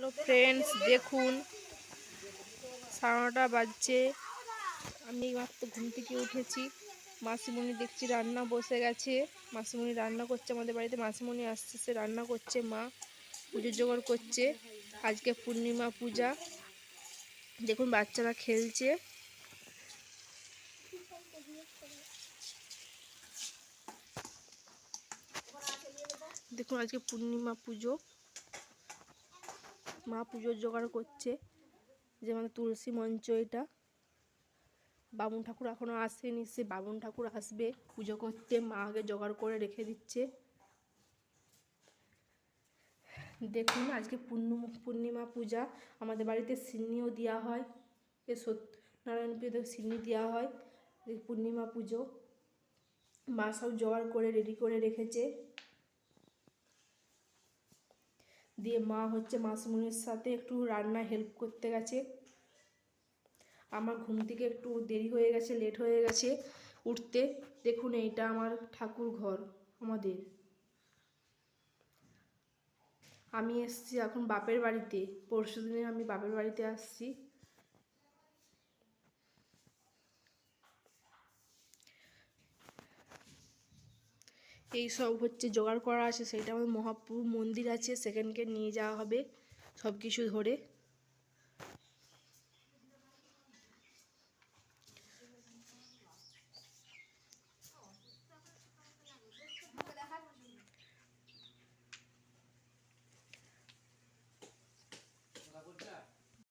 Hello friends, দেখুন 9:30 বাজছে। আমি মাত্র ঘুম থেকে উঠেছি। মাসিমণি দেখছি রান্না বসে গেছে। মাসিমণি রান্না করছে আমাদের বাড়িতে। মাসিমণি আসছে, সে রান্না করছে, মা পুজোর জোগাড় করছে। আজকে পূর্ণিমা পূজা। দেখুন বাচ্চারা খেলছে। দেখুন আজকে পূর্ণিমা পুজো, মা পুজোর জোগাড় করছে। যে মানে তুলসী মঞ্চ, এটা বামুন ঠাকুর এখনো আসেনি, সে বামুন ঠাকুর আসবে পুজো করতে। মা আগে জোগাড় করে রেখে দিচ্ছে। দেখুন আজকে পূর্ণিমা পূজা। আমাদের বাড়িতে সিন্নিও দেওয়া হয়। এ সত্যনারায়ণ পুজোতে সিন্নি দেওয়া হয়। পূর্ণিমা পুজো মা সব জোগাড় করে রেডি করে রেখেছে। দিয়ে মা হচ্ছে মাসিমণির সাথে একটু রান্না হেল্প করতে গেছে। আমার ঘুম থেকে একটু দেরি হয়ে গেছে, লেট হয়ে গেছে উঠতে। দেখুন এইটা আমার ঠাকুর ঘর। আমাদের আমি এসছি এখন বাপের বাড়িতে। পরশু দিনে আমি বাপের বাড়িতে আসছি। এই সব হচ্ছে জোগাড় করা আছে। সেটা আমাদের মহাপ্রভু মন্দির আছে, সেখানকে নিয়ে যাওয়া হবে সব কিছু ধরে।